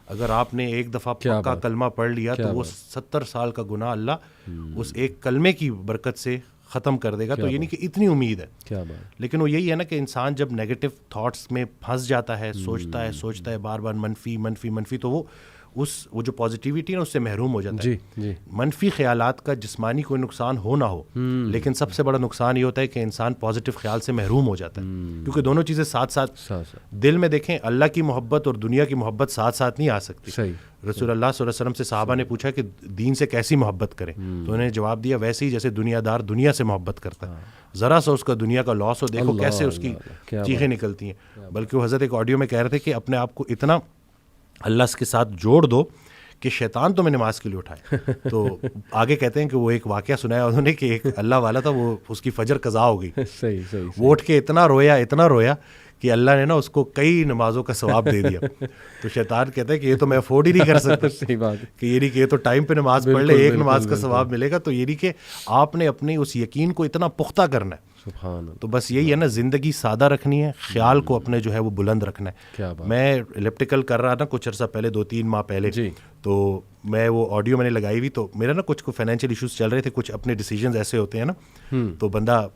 اگر آپ نے ایک دفعہ پکا کلمہ پڑھ لیا تو وہ 70 سال کا گناہ اللہ اس ایک کلمے کی برکت سے ختم کر دے گا. تو یعنی کہ اتنی امید ہے. لیکن وہ یہی ہے نا کہ انسان جب نیگیٹو تھاٹس میں پھنس جاتا ہے, سوچتا ہے بار بار منفی, تو وہ جو پازیٹیوٹی ہے اس سے محروم ہو جاتا ہے. منفی خیالات کا جسمانی کوئی نقصان ہو نہ ہو, لیکن سب سے بڑا نقصان یہ ہوتا ہے کہ انسان پازیٹیو خیال سے محروم ہو جاتا ہے, کیونکہ دونوں چیزیں ساتھ ساتھ دل میں دیکھیں, اللہ کی محبت اور دنیا کی محبت ساتھ ساتھ نہیں آ سکتی. رسول اللہ صلی اللہ علیہ وسلم سے صحابہ نے پوچھا کہ دین سے کیسی محبت کریں, تو انہوں نے جواب دیا ویسے ہی جیسے دنیا دار دنیا سے محبت کرتا ہے. ذرا سا اس کا دنیا کا لاس ہو, دیکھو کیسے اس کی چیخیں نکلتی ہیں. بلکہ وہ حضرت ایک آڈیو میں کہہ رہے تھے کہ اپنے آپ کو اتنا اللہ کے ساتھ جوڑ دو کہ شیطان تمہیں نماز کے لیے اٹھائے. تو آگے کہتے ہیں کہ وہ ایک واقعہ سنایا انہوں نے کہ ایک اللہ والا تھا, وہ اس کی فجر قضا ہو گئی. وہ اٹھ کے اتنا رویا کہ اللہ نے نا اس کو کئی نمازوں کا ثواب دے دیا. تو شیطان کہتا ہے کہ یہ تو میں افورڈ ہی نہیں کر سکتا. صحیح بات کہ یہ تو ٹائم پہ نماز پڑھ لے, ایک نماز کا ثواب ملے گا. تو یہ کہ آپ نے اپنی اس یقین کو اتنا پختہ کرنا ہے. تو بس یہی ہے نا, زندگی سادہ رکھنی ہے, خیال کو اپنے جو ہے وہ بلند رکھنا ہے. میں الیپٹیکل کر رہا تھا کچھ عرصہ پہلے, 2-3 ماہ پہلے, تو میں وہ آڈیو میں نے لگائی ہوئی, تو میرا نا کچھ فائنینشیل ایشوز چل رہے تھے, کچھ اپنے ڈیسیجنز ایسے ہوتے ہیں نا, تو بندہ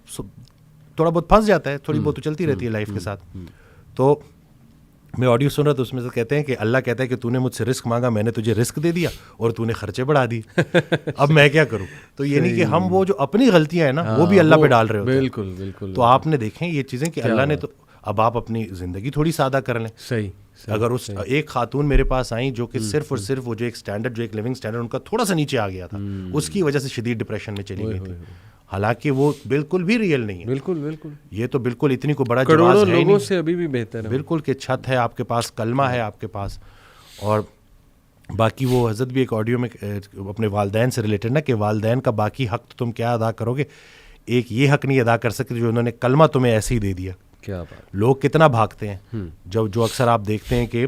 تھوڑا بہت پھنس جاتا ہے, تھوڑی بہت تو چلتی رہتی ہے لائف کے ساتھ. تو میں آڈیو سن رہا تو اس میں سے کہتے ہیں کہ اللہ کہتا ہے کہ تو نے مجھ سے رزق مانگا, میں نے تجھے رزق دے دیا اور تو نے خرچے بڑھا دیے, اب میں کیا کروں. تو یہ نہیں کہ ہم وہ جو اپنی غلطیاں ہیں نا وہ بھی اللہ پہ ڈال رہے ہوتے ہیں. بالکل. تو آپ نے دیکھیں یہ چیزیں کہ اللہ نے, تو اب آپ اپنی زندگی تھوڑی سادہ کر لیں. صحیح. اگر اس ایک خاتون میرے پاس آئیں جو کہ صرف اور صرف وہ جو ایک اسٹینڈرڈ, جو ایک لیونگ اسٹینڈرڈ ان کا تھوڑا سا نیچے آ گیا تھا, اس کی وجہ سے شدید ڈپریشن میں چلی گئی تھی. حالانکہ وہ بالکل بھی ریئل نہیں ہے. بالکل بالکل, یہ تو بالکل اتنی کو بڑا کروڑوں جواز ہے لوگوں سے ابھی بھی بہتر ہے. بالکل کہ چھت ہے آپ کے پاس, کلمہ ہے آپ کے پاس. اور باقی وہ حضرت بھی ایک آڈیو میں اپنے والدین سے ریلیٹڈ نا, کہ والدین کا باقی حق تو تم کیا ادا کرو گے, ایک یہ حق نہیں ادا کر سکتے جو انہوں نے کلمہ تمہیں ایسے ہی دے دیا. کیا بات. لوگ کتنا بھاگتے ہیں, جو اکثر آپ دیکھتے ہیں کہ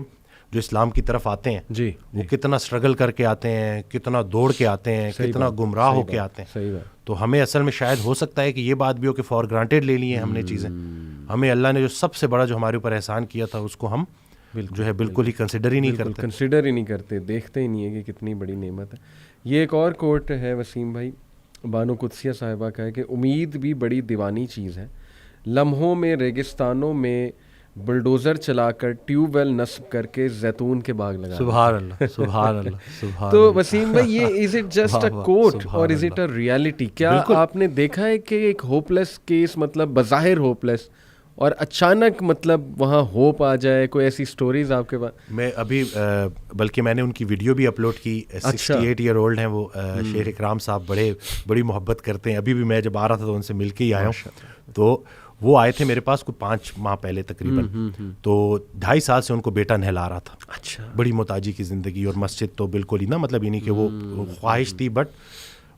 جو اسلام کی طرف آتے ہیں جی, وہ کتنا اسٹرگل کر کے آتے ہیں, کتنا دوڑ کے آتے ہیں, کتنا گمراہ ہو کے آتے ہیں. صحیح بات. تو ہمیں اصل میں شاید ہو سکتا ہے کہ یہ بات بھی ہو کہ فار گرانٹیڈ لے لی ہیں ہم نے چیزیں. ہمیں اللہ نے جو سب سے بڑا جو ہمارے اوپر احسان کیا تھا اس کو ہم جو ہے بالکل ہی کنسیڈر ہی نہیں کرتے. کنسیڈر ہی نہیں کرتے, دیکھتے ہی نہیں ہے کہ کتنی بڑی نعمت ہے. یہ ایک اور کوٹ ہے وسیم بھائی, بانو قدسیہ صاحبہ کا ہے کہ امید بھی بڑی دیوانی چیز ہے, لمحوں میں ریگستانوں میں بلڈوزر چلا کر ٹیوب ویل نصب کر کے زیتون کے باغ لگا. سبحان اللہ, سبحان اللہ, سبحان. تو وسیم بھائی یہ از اٹ جسٹ اے کوٹ اور از اٹ اے ریالٹی؟ کیا آپ نے دیکھا ہے کہ ایک ہوپ لیس کیس, مطلب بظاہر ہوپ لیس, اور اچانک مطلب وہاں ہوپ آ جائے؟ کوئی ایسی سٹوریز آپ کے پاس؟ میں ابھی بلکہ میں نے ان کی ویڈیو بھی اپلوڈ کی. 68 ایئر اولڈ ہیں وہ, شیر اکرام صاحب, بڑی محبت کرتے ہیں. ابھی بھی میں جب آ رہا تھا تو ان سے مل کے ہی آیا ہوں. تو وہ آئے تھے میرے پاس کوئی 5 ماہ پہلے تقریباً. تو 2.5 سال سے ان کو بیٹا نہلا رہا تھا. اچھا. بڑی محتاجی کی زندگی, اور مسجد تو بالکل ہی نا, مطلب یہ نہیں کہ وہ خواہش تھی بٹ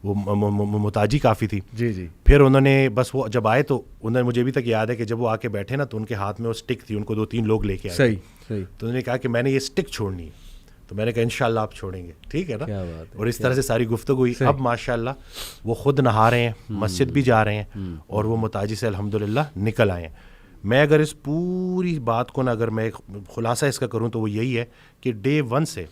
وہ محتاجی کافی تھی. جی جی. پھر انہوں نے بس وہ جب آئے تو انہوں نے, مجھے ابھی تک یاد ہے کہ جب وہ آ کے بیٹھے نا تو ان کے ہاتھ میں وہ اسٹک تھی, ان کو 2-3 لوگ لے کے آئے. صحیح. تو انہوں نے کہا کہ میں نے یہ اسٹک چھوڑنی ہے. تو میں نے کہا انشاءاللہ آپ چھوڑیں گے, ٹھیک ہے نا. اور اس طرح سے ساری گفتگو ہوئی. اب ماشاءاللہ وہ خود نہا رہے ہیں, مسجد بھی جا رہے ہیں, اور وہ محتاجی سے الحمدللہ نکل آئے ہیں. میں اگر اس پوری بات کو نا, اگر میں خلاصہ اس کا کروں تو وہ یہی ہے کہ ڈے 1 سے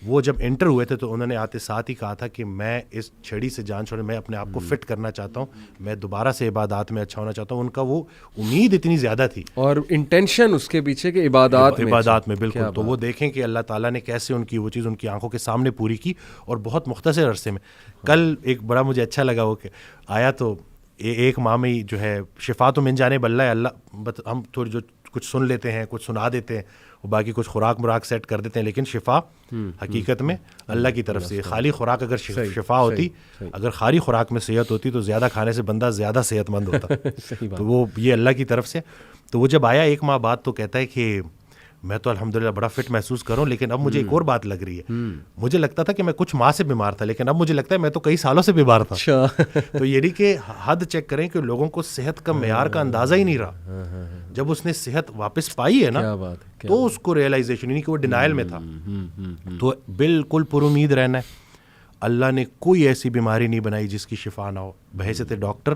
وہ جب انٹر ہوئے تھے تو انہوں نے آتے ساتھ ہی کہا تھا کہ میں اس چھڑی سے جان چھوڑے, میں اپنے آپ کو فٹ کرنا چاہتا ہوں, میں دوبارہ سے عبادات میں اچھا ہونا چاہتا ہوں. ان کا وہ امید اتنی زیادہ تھی, اور انٹینشن اس کے پیچھے کہ عبادات میں بالکل. تو وہ دیکھیں کہ اللہ تعالیٰ نے کیسے ان کی وہ چیز ان کی آنکھوں کے سامنے پوری کی, اور بہت مختصر عرصے میں. کل ایک بڑا مجھے اچھا لگا وہ کہ آیا تو 1 ماہ میں ہی جو ہے شفا تو من جانب اللہ, اللہ ہم تھوڑی جو کچھ سن لیتے ہیں, کچھ سنا دیتے ہیں, وہ باقی کچھ خوراک مراک سیٹ کر دیتے ہیں, لیکن شفا حقیقت میں اللہ کی طرف سے. خالی خوراک اگر شفا ہوتی, اگر خالی خوراک میں صحت ہوتی تو زیادہ کھانے سے بندہ زیادہ صحت مند ہوتا. تو وہ یہ اللہ کی طرف سے. تو وہ جب آیا 1 ماہ بعد تو کہتا ہے کہ میں تو الحمدللہ بڑا فٹ محسوس کروں, لیکن اب مجھے ایک اور بات لگ رہی ہے. مجھے لگتا تھا کہ میں کچھ ماہ سے بیمار تھا, لیکن اب مجھے لگتا ہے میں تو کئی سالوں سے بیمار تھا. تو یہ نہیں کہ حد چیک کریں کہ لوگوں کو صحت کا معیار کا اندازہ ہی نہیں رہا. جب اس نے صحت واپس پائی ہے نا تو اس کو ریئلائزیشن, نہیں کہ وہ ڈینائل میں تھا. تو بالکل پر امید رہنا ہے. اللہ نے کوئی ایسی بیماری نہیں بنائی جس کی شفا نہ ہو. بحیثیت ڈاکٹر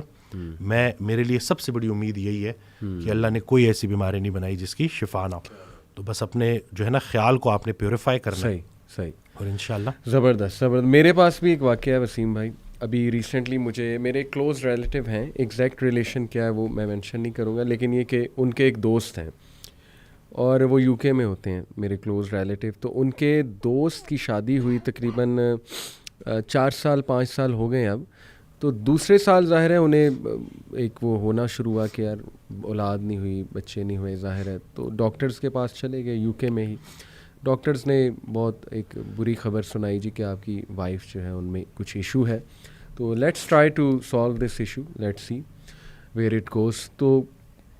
میرے لیے سب سے بڑی امید یہی ہے کہ اللہ نے کوئی ایسی بیماری نہیں بنائی جس کی شفا نہ ہو. تو بس اپنے جو ہے نا خیال کو آپ نے پیوریفائی کرنا ہے. صحیح. اور انشاءاللہ زبردست. میرے پاس بھی ایک واقعہ ہے وسیم بھائی. ابھی ریسنٹلی مجھے میرے کلوز ریلیٹیو ہیں, ایگزیکٹ ریلیشن کیا ہے وہ میں مینشن نہیں کروں گا, لیکن یہ کہ ان کے ایک دوست ہیں اور وہ UK میں ہوتے ہیں میرے کلوز ریلیٹیو. تو ان کے دوست کی شادی ہوئی تقریباً 4-5 سال ہو گئے اب. تو دوسرے سال ظاہر ہے انہیں ایک وہ ہونا شروع ہوا کہ یار اولاد نہیں ہوئی, بچے نہیں ہوئے, ظاہر ہے. تو ڈاکٹرز کے پاس چلے گئے UK میں ہی. ڈاکٹرز نے بہت ایک بری خبر سنائی جی کہ آپ کی وائف جو ہے ان میں کچھ ایشو ہے. تو let's try to solve this issue, let's see where it goes. تو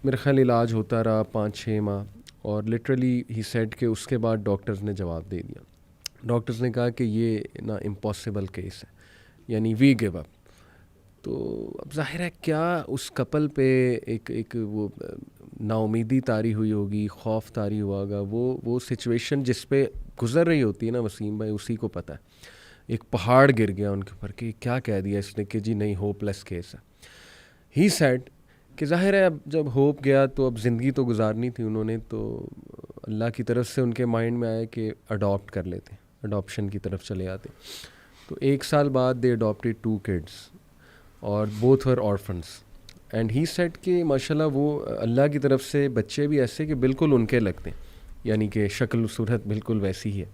میرا خیال علاج ہوتا رہا 5-6 ماہ, اور لٹرلی ہی سیڈ کہ اس کے بعد ڈاکٹرز نے جواب دے دیا. ڈاکٹرز نے کہا کہ یہ نا امپاسبل کیس ہے, یعنی وی گیو اپ. تو اب ظاہر ہے کیا اس کپل پہ ایک وہ نا امیدی طاری ہوئی ہوگی, خوف طاری ہوا ہوگا. وہ سچویشن جس پہ گزر رہی ہوتی ہے نا وسیم بھائی, اسی کو پتہ ہے. ایک پہاڑ گر گیا ان کے اوپر کہ کیا کہہ دیا اس نے کہ جی نہیں ہوپ لیس کیس ہے. ہی سیڈ کہ ظاہر ہے اب جب ہوپ گیا تو اب زندگی تو گزارنی تھی انہوں نے. تو اللہ کی طرف سے ان کے مائنڈ میں آیا کہ اڈاپٹ کر لیتے, اڈاپشن کی طرف چلے آتے. تو 1 سال بعد دے اڈاپٹیڈ 2 kids اور both were orphans. And he said کہ ماشاءاللہ وہ اللہ کی طرف سے بچے بھی ایسے کہ بالکل ان کے لگتے ہیں, یعنی کہ شکل و صورت بالکل ویسی ہی ہے.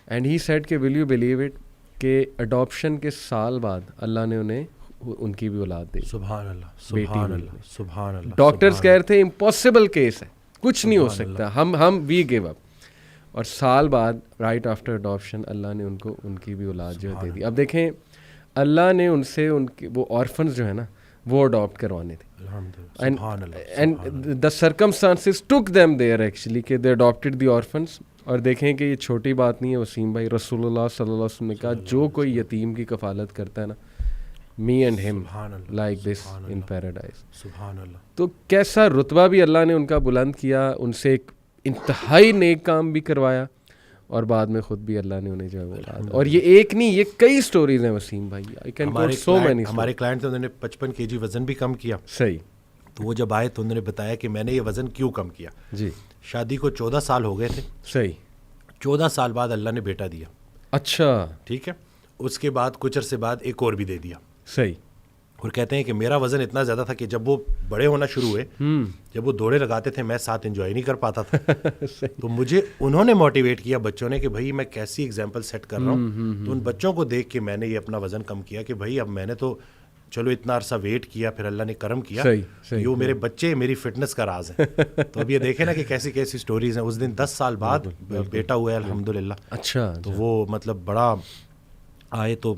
اینڈ ہی سیڈ کہ ول یو بلیو اٹ کہ اڈاپشن کے سال بعد اللہ نے انہیں ان کی بھی اولاد دی. سبحان اللہ, سبحان اللہ, سبحان اللہ. ڈاکٹرز کہہ رہے تھے امپاسبل کیس ہے, کچھ نہیں ہو سکتا, ہم وی گیو اپ. اور سال بعد رائٹ آفٹر اڈاپشن اللہ نے ان کو ان کی بھی اولاد جو دے دی. اب دیکھیں اللہ نے ان سے ان کے وہ آرفنز جو ہے نا وہ اڈاپٹ کروانے تھے, and the circumstances took them there actually کہ دے اڈاپٹیڈ دی آرفنز. اور دیکھیں کہ یہ چھوٹی بات نہیں ہے وسیم بھائی, رسول اللہ صلی اللہ علیہ وسلم نے کہا جو کوئی یتیم کی کفالت کرتا ہے نا, می اینڈ ہم لائک دس ان پیراڈائز. سبحان اللہ. تو کیسا رتبہ بھی اللہ نے ان کا بلند کیا, ان سے ایک انتہائی نیک کام بھی کروایا, اور بعد میں خود بھی اللہ نے انہیں جو ہے اولاد. اور یہ ایک نہیں, یہ کئی سٹوریز ہیں وسیم بھائی. I can quote so many. ہمارے کلائنٹ تھے, انہوں نے 55 kg وزن بھی کم کیا. صحیح. تو وہ جب آئے تو انہوں نے بتایا کہ میں نے یہ وزن کیوں کم کیا. جی. شادی کو 14 سال ہو گئے تھے. صحیح. 14 سال بعد اللہ نے بیٹا دیا. اچھا. ٹھیک ہے. اس کے بعد کچھ عرصے بعد ایک اور بھی دے دیا. صحیح. اور کہتے ہیں کہ میرا وزن اتنا زیادہ تھا کہ جب وہ بڑے ہونا شروع ہوئے, جب وہ دوڑے لگاتے تھے میں ساتھ انجوائے نہیں کر پاتا تھا. تو مجھے انہوں نے موٹیویٹ کیا بچوں نے کہ بھائی میں کیسی ایگزامپل سیٹ کر رہا ہوں. تو ان بچوں کو دیکھ کے میں نے یہ اپنا وزن کم کیا کہ بھائی اب میں نے تو چلو اتنا عرصہ ویٹ کیا, پھر اللہ نے کرم کیا, یہ میرے بچے میری فٹنس کا راز ہیں. تو اب یہ دیکھیں نا کہ کیسی کیسی سٹوریز ہیں. اس دن 10 سال بعد بیٹا ہوا ہے الحمدللہ. اچھا. تو وہ مطلب بڑا آئے تو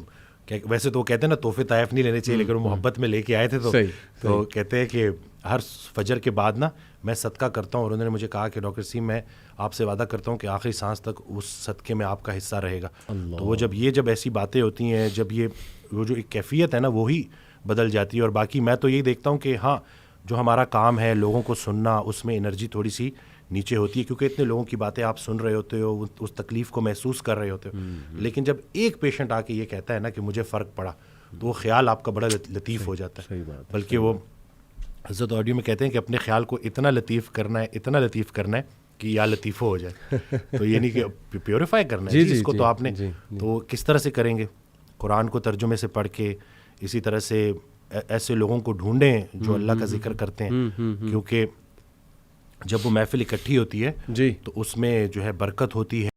ویسے تو وہ کہتے ہیں نا تحفے طائف نہیں لینے چاہیے, لیکن وہ محبت میں لے کے آئے تھے. تو کہتے ہیں کہ ہر فجر کے بعد نا میں صدقہ کرتا ہوں, اور انہوں نے مجھے کہا کہ ڈاکٹر سیم میں آپ سے وعدہ کرتا ہوں کہ آخری سانس تک اس صدقے میں آپ کا حصہ رہے گا. تو وہ جب ایسی باتیں ہوتی ہیں, جب وہ جو ایک کیفیت ہے نا وہی بدل جاتی ہے. اور باقی میں تو یہی دیکھتا ہوں کہ ہاں جو ہمارا کام ہے لوگوں کو سننا, اس میں انرجی تھوڑی سی نیچے ہوتی ہے, کیونکہ اتنے لوگوں کی باتیں آپ سن رہے ہوتے ہو, اس تکلیف کو محسوس کر رہے ہوتے ہو. لیکن جب ایک پیشنٹ آ کے یہ کہتا ہے نا کہ مجھے فرق پڑا, تو وہ خیال آپ کا بڑا لطیف ہو جاتا ہے. بلکہ وہ حضرت آڈیو میں کہتے ہیں کہ اپنے خیال کو اتنا لطیف کرنا ہے کہ یا لطیفہ ہو جائے. تو یہ نہیں کہ پیوریفائی کرنا ہے اس کو, تو آپ نے تو کس طرح سے کریں گے؟ قرآن کو ترجمے سے پڑھ کے, اسی طرح سے ایسے لوگوں کو ڈھونڈیں جو اللہ کا ذکر کرتے ہیں, کیونکہ جب وہ محفل اکٹھی ہوتی ہے تو اس میں جو ہے برکت ہوتی ہے.